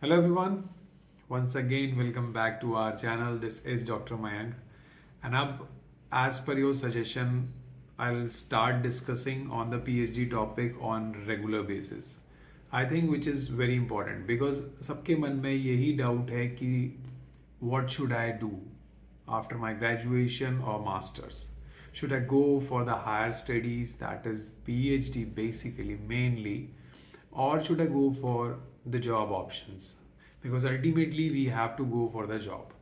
Hello everyone, once again welcome back to our channel. This is Dr. Mayank, and अब as per your suggestion, I'll start discussing on the PhD topic on regular basis. I think which is very important because सबके मन में यही doubt है कि what should I do after my graduation or masters? Should I go for the higher studies, that is PhD basically mainly, or should I go for the job options? Because ultimately we have to go for the job.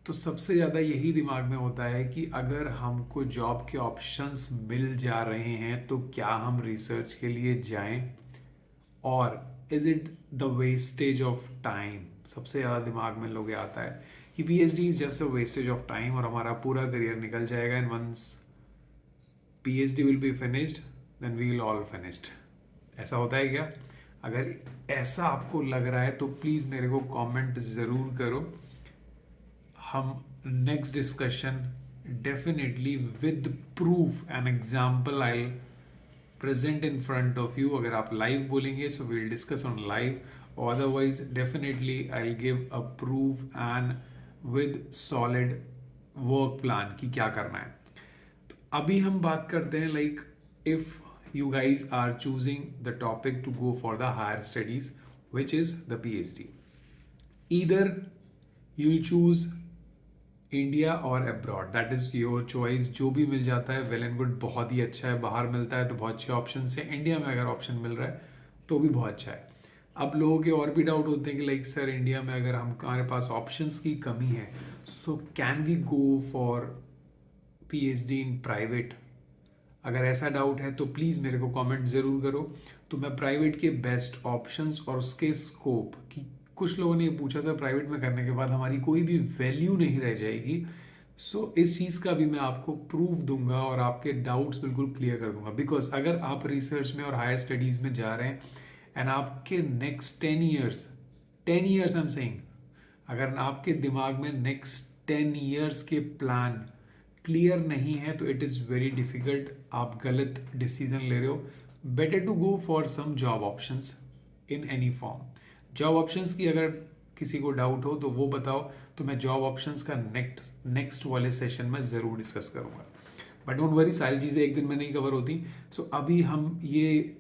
तो सबसे ज़्यादा यही दिमाग में होता है कि अगर हमको जॉब के ऑप्शंस मिल जा रहे हैं तो क्या हम रिसर्च के लिए जाएं, और is it the wastage of time. सबसे ज़्यादा दिमाग में लोग आता है कि PhD is just a wastage of time और हमारा पूरा करियर निकल जाएगा and once PhD will be finished then we will all finished. ऐसा होता है क्या? अगर ऐसा आपको लग रहा है तो प्लीज़ मेरे को कमेंट ज़रूर करो. हम next discussion definitely with proof and example I present in front of you. अगर आप लाइव बोलेंगे so we'll discuss on live, और otherwise definitely I give a proof and with solid work plan कि क्या करना है. अभी हम बात करते हैं like if you guys are choosing the topic to go for the higher studies, which is the PhD. Either you'll choose India or abroad, that is your choice. जो भी मिल जाता है well and good, बहुत ही अच्छा है. बाहर मिलता है तो बहुत अच्छे ऑप्शन है. इंडिया में अगर ऑप्शन मिल रहा है तो भी बहुत अच्छा है. अब लोगों के और भी डाउट होते हैं कि लाइक सर इंडिया में अगर हमारे पास ऑप्शंस की कमी है so can we go for PhD in private. अगर ऐसा डाउट है तो प्लीज़ मेरे को कमेंट ज़रूर करो. तो मैं प्राइवेट के बेस्ट ऑप्शंस और उसके स्कोप की, कुछ लोगों ने ये पूछा सर प्राइवेट में करने के बाद हमारी कोई भी वैल्यू नहीं रह जाएगी. सो इस चीज़ का भी मैं आपको प्रूफ दूंगा और आपके डाउट्स बिल्कुल क्लियर कर दूंगा. बिकॉज अगर आप रिसर्च में और हायर स्टडीज़ में जा रहे हैं एंड आपके next 10 years I am saying, अगर आपके दिमाग में नेक्स्ट 10 ईयर्स के प्लान क्लियर नहीं है तो इट इज़ वेरी डिफ़िकल्ट. आप गलत डिसीजन ले रहे हो. Better to go for some job options in any form. Job options की अगर किसी को डाउट हो तो वो बताओ, तो मैं जॉब ऑप्शंस का नेक्स्ट वाले सेशन में ज़रूर डिस्कस करूँगा. बट डोंट वरी, सारी चीज़ें एक दिन में नहीं कवर होती. सो अभी हम ये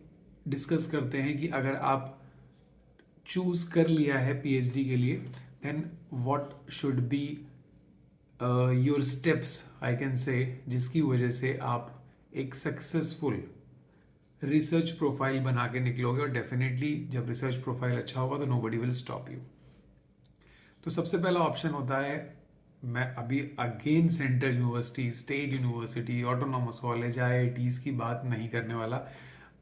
डिस्कस करते हैं कि अगर आप चूज़ कर लिया है पीएचडी के लिए then what should be your steps I can say, जिसकी वजह से आप एक सक्सेसफुल रिसर्च प्रोफाइल बना के निकलोगे. और डेफिनेटली जब रिसर्च प्रोफाइल अच्छा होगा तो नोबडी विल स्टॉप यू. तो सबसे पहला ऑप्शन होता है, मैं अभी again central university, state university, autonomous college, IITs की बात नहीं करने वाला.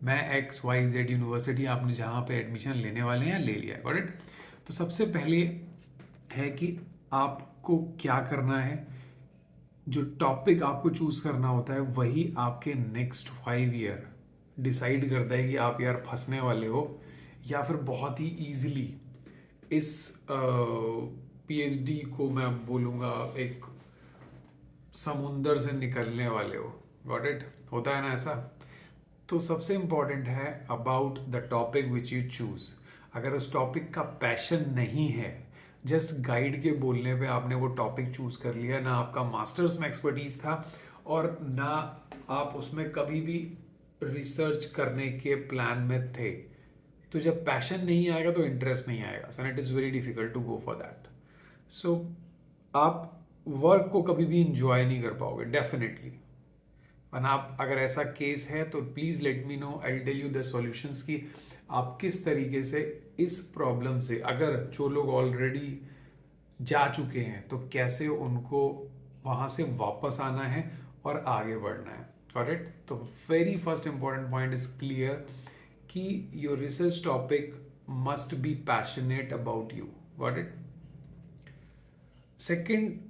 मैं XYZ यूनिवर्सिटी, आपने जहाँ पे एडमिशन लेने वाले हैं ले लिया है. Got it. तो सबसे पहले है कि आपको क्या करना है. जो टॉपिक आपको चूज करना होता है वही आपके नेक्स्ट 5 ईयर डिसाइड करता है कि आप यार फंसने वाले हो या फिर बहुत ही इजीली इस PhD को मैं बोलूँगा एक समुंदर से निकलने वाले हो. Got it. होता है ना ऐसा. तो सबसे इम्पॉर्टेंट है about the topic which you choose. अगर उस टॉपिक का पैशन नहीं है, जस्ट गाइड के बोलने पे आपने वो टॉपिक चूज कर लिया, ना आपका मास्टर्स में एक्सपर्टीज था और ना आप उसमें कभी भी रिसर्च करने के प्लान में थे, तो जब पैशन नहीं आएगा तो इंटरेस्ट नहीं आएगा. So it is very difficult to go for that. So आप वर्क को कभी भी इंजॉय नहीं कर पाओगे डेफिनेटली. और आप अगर ऐसा केस है तो please let me know, I tell you the solutions कि आप किस तरीके से इस प्रॉब्लम से, अगर जो लोग ऑलरेडी जा चुके हैं तो कैसे उनको वहाँ से वापस आना है और आगे बढ़ना है. करेक्ट. तो very first important point is clear कि your research topic must be passionate about you. Got it. Second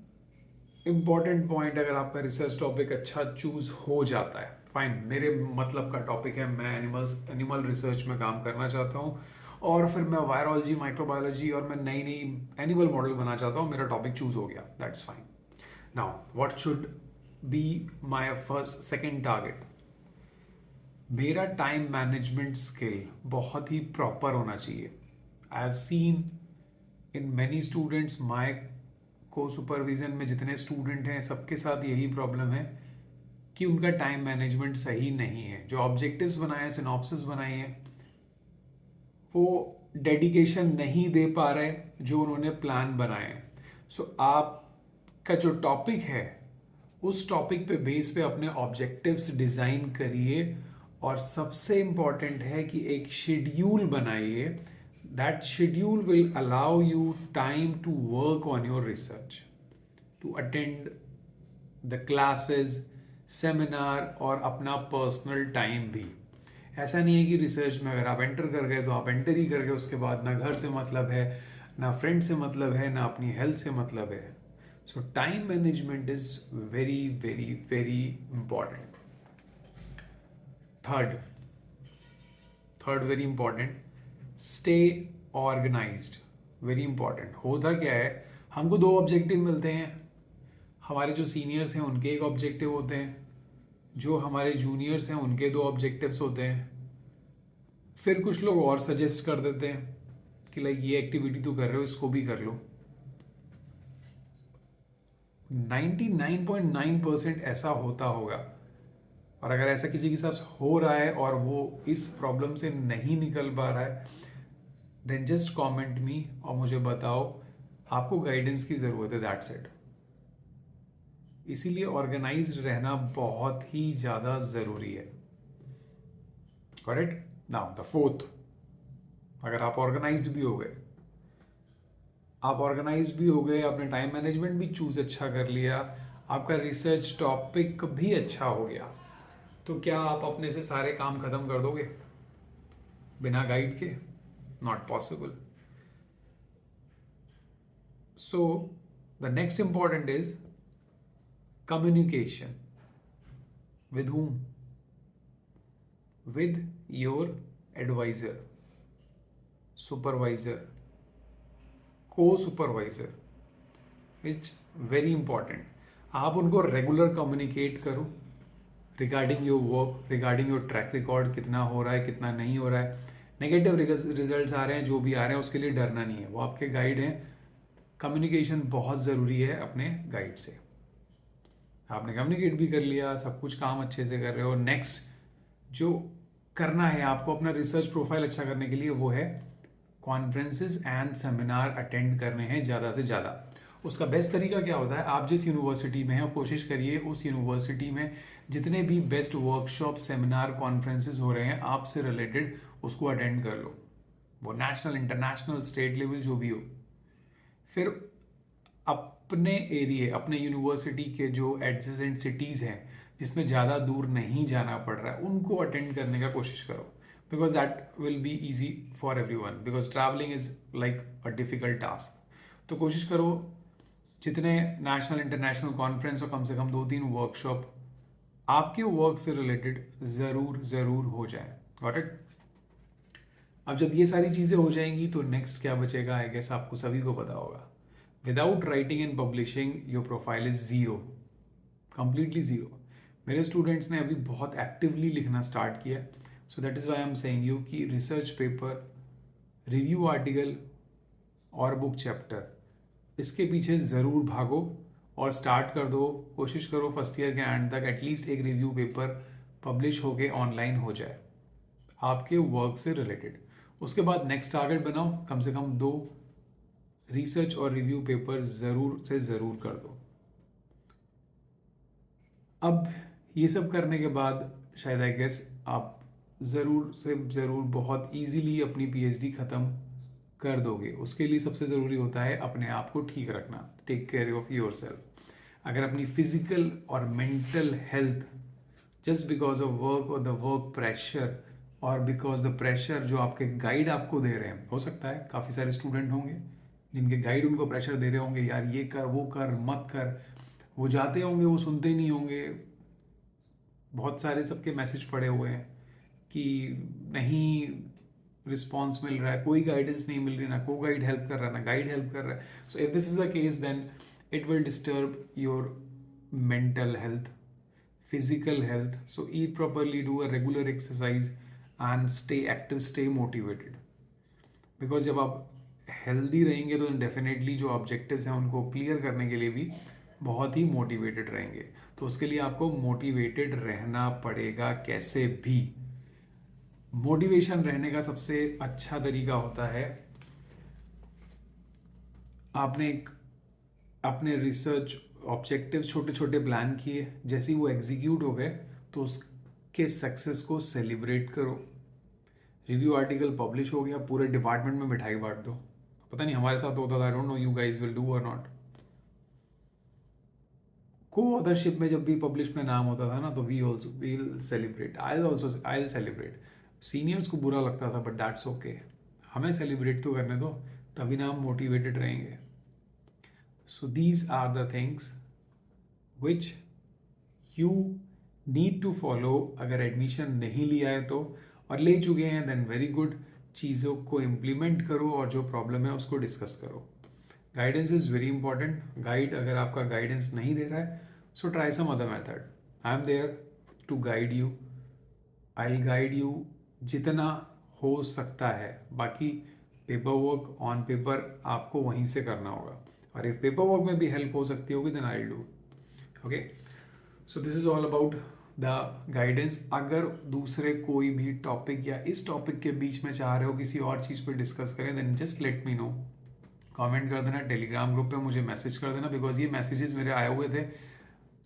important point, अगर आपका रिसर्च टॉपिक अच्छा चूज हो जाता है, फाइन, मेरे मतलब का टॉपिक है मैं एनिमल रिसर्च में काम करना चाहता हूँ और फिर मैं वायरोलॉजी, माइक्रोबायोलॉजी और मैं नई नई एनिमल मॉडल बनाना चाहता हूँ, मेरा टॉपिक चूज हो गया, that's fine. Now what should be my first second target. मेरा टाइम मैनेजमेंट स्किल बहुत ही प्रॉपर होना चाहिए. I have seen in many students, my को सुपरविजन में जितने स्टूडेंट हैं सबके साथ यही प्रॉब्लम है कि उनका टाइम मैनेजमेंट सही नहीं है। जो ऑब्जेक्टिव्स बनाए हैं, सिनॉप्सिस बनाई है, वो डेडिकेशन नहीं दे पा रहे जो उन्होंने प्लान बनाए हैं। सो आपका जो टॉपिक है उस टॉपिक पे बेस पे अपने ऑब्जेक्टिव्स डिज़ाइन करिए, और सबसे इम्पॉर्टेंट है कि एक शेड्यूल बनाइए। That schedule will allow you time to work on your research, to attend the classes, seminar और अपना पर्सनल टाइम भी। ऐसा नहीं है कि रिसर्च में अगर आप एंटर कर गए तो आप एंटर ही कर गए, उसके बाद ना घर से मतलब है, ना फ्रेंड से मतलब है, ना अपनी हेल्थ से मतलब है। So time management is very very very important. Third third very important, stay organized. Very important. होता क्या है, हमको दो ऑब्जेक्टिव मिलते हैं। हमारे जो सीनियर्स हैं उनके एक ऑब्जेक्टिव होते हैं, जो हमारे जूनियर्स हैं उनके दो ऑब्जेक्टिव्स होते हैं। फिर कुछ लोग और सजेस्ट कर देते हैं कि लाइक ये एक्टिविटी तो कर रहे हो, इसको भी कर लो। 99.9% ऐसा होता होगा, और अगर ऐसा किसी के साथ हो रहा है और वो इस प्रॉब्लम से नहीं निकल पा रहा है, देन जस्ट कमेंट मी और मुझे बताओ। आपको गाइडेंस की ज़रूरत है, दैट्स इट। इसीलिए ऑर्गेनाइज्ड रहना बहुत ही ज़्यादा ज़रूरी है। करेक्ट। नाउ द फोर्थ, अगर आप ऑर्गेनाइज्ड भी हो गए, आपने टाइम मैनेजमेंट भी चूज अच्छा कर लिया, आपका रिसर्च टॉपिक भी अच्छा हो गया, तो क्या आप अपने से सारे काम खत्म कर दोगे बिना गाइड के? Not possible. So the next important is communication. With whom? With your advisor, supervisor, co-supervisor, which very important। आप उनको रेगुलर कम्युनिकेट करो regarding your work, regarding your track record, कितना हो रहा है कितना नहीं हो रहा है। नेगेटिव रिजल्ट्स आ रहे हैं, जो भी आ रहे हैं उसके लिए डरना नहीं है, वो आपके गाइड हैं। कम्युनिकेशन बहुत ज़रूरी है अपने गाइड से। आपने कम्युनिकेट भी कर लिया, सब कुछ काम अच्छे से कर रहे हो। नेक्स्ट जो करना है आपको अपना रिसर्च प्रोफाइल अच्छा करने के लिए, वो है कॉन्फ्रेंसेस एंड सेमिनार अटेंड करने हैं ज़्यादा से ज़्यादा। उसका बेस्ट तरीका क्या होता है, आप जिस यूनिवर्सिटी में हैं कोशिश करिए उस यूनिवर्सिटी में जितने भी बेस्ट वर्कशॉप, सेमिनार, कॉन्फ्रेंसेस हो रहे हैं आपसे रिलेटेड, उसको अटेंड कर लो। वो नेशनल, इंटरनेशनल, स्टेट लेवल जो भी हो। फिर अपने एरिए, अपने यूनिवर्सिटी के जो एडजेसेंट सिटीज़ हैं जिसमें ज़्यादा दूर नहीं जाना पड़ रहा है, उनको अटेंड करने का कोशिश करो, because that will be easy for every one, because travelling is like a difficult task. तो कोशिश करो जितने नेशनल, इंटरनेशनल कॉन्फ्रेंस और कम से कम 2-3 वर्कशॉप आपके वर्क से रिलेटेड ज़रूर ज़रूर हो जाए। Got it. अब जब ये सारी चीज़ें हो जाएंगी तो नेक्स्ट क्या बचेगा, आई गेस आपको सभी को पता होगा। Without writing and publishing your profile is zero, completely zero. मेरे स्टूडेंट्स ने अभी बहुत एक्टिवली लिखना स्टार्ट किया, so that is why I am saying you कि रिसर्च पेपर, रिव्यू आर्टिकल और बुक चैप्टर, इसके पीछे ज़रूर भागो और स्टार्ट कर दो। कोशिश करो फर्स्ट ईयर के एंड तक एटलीस्ट एक रिव्यू पेपर पब्लिश होके ऑनलाइन हो जाए आपके वर्क से रिलेटेड। उसके बाद नेक्स्ट टारगेट बनाओ, कम से कम 2 रिसर्च और रिव्यू पेपर ज़रूर से ज़रूर कर दो। अब ये सब करने के बाद शायद आई गेस आप ज़रूर से ज़रूर बहुत इजीली अपनी पीएचडी ख़त्म कर दोगे। उसके लिए सबसे ज़रूरी होता है अपने आप को ठीक रखना, take care of yourself. अगर अपनी फिजिकल और mental health just because of work और द वर्क प्रेशर और बिकॉज द प्रेशर जो आपके गाइड आपको दे रहे हैं, हो सकता है काफ़ी सारे स्टूडेंट होंगे जिनके गाइड उनको प्रेशर दे रहे होंगे, यार ये कर, वो कर, मत कर। वो जाते होंगे, वो सुनते नहीं होंगे। बहुत सारे सबके मैसेज पड़े हुए हैं कि नहीं रिस्पॉन्स मिल रहा है, कोई गाइडेंस नहीं मिल रही, ना को गाइड हेल्प कर रहा है ना गाइड हेल्प कर रहा है। So if this is the case then it will disturb your mental health, physical health. So eat properly, do a regular exercise and stay active, stay motivated. Because जब आप healthy रहेंगे तो definitely जो objectives हैं उनको clear करने के लिए भी बहुत ही मोटिवेटेड रहेंगे। तो उसके लिए आपको मोटिवेटेड रहना पड़ेगा कैसे भी। मोटिवेशन रहने का सबसे अच्छा तरीका होता है, आपने एक अपने रिसर्च ऑब्जेक्टिव छोटे छोटे प्लान किए, जैसे ही वो एग्जीक्यूट हो गए तो उसके सक्सेस को सेलिब्रेट करो। रिव्यू आर्टिकल पब्लिश हो गया, पूरे डिपार्टमेंट में मिठाई बांट दो। पता नहीं हमारे साथ होता था, I don't know you guys will do और नॉट। को ऑथरशिप में जब भी पब्लिश में नाम होता था ना, तो we also will celebrate, I will celebrate. Seniors को बुरा लगता था बट दैट्स ओके, हमें सेलिब्रेट तो करने दो, तभी ना हम मोटिवेटेड रहेंगे। So these are the things which you need to follow. अगर एडमिशन नहीं लिया है तो, और ले चुके हैं देन वेरी गुड, चीज़ों को इम्प्लीमेंट करो और जो प्रॉब्लम है उसको डिस्कस करो। Guidance is very important. Guide अगर आपका गाइडेंस नहीं दे रहा है, so try some other method. I am there to guide you, I will guide you जितना हो सकता है। बाकी पेपर वर्क ऑन पेपर आपको वहीं से करना होगा, और इफ पेपर वर्क में भी हेल्प हो सकती होगी then I will do. Okay, so this is all about the guidance. अगर दूसरे कोई भी टॉपिक या इस टॉपिक के बीच में चाह रहे हो किसी और चीज़ पर डिस्कस करें, then just let me know. Comment कर देना, टेलीग्राम ग्रुप पे मुझे मैसेज कर देना, बिकॉज ये मैसेजेस मेरे आए हुए थे,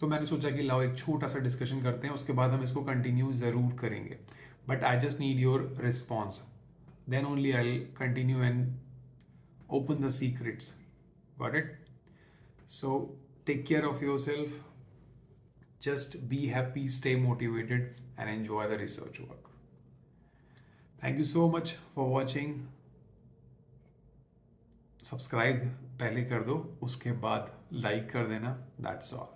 तो मैंने सोचा कि लाओ एक छोटा सा डिस्कशन करते हैं, उसके बाद हम इसको कंटिन्यू ज़रूर करेंगे। But I just need your response, then only I continue and open the secrets. Got it? So take care of yourself, just be happy, stay motivated, and enjoy the research work. Thank you so much for watching. Subscribe पहले कर दो, उसके बाद like कर देना। That's all.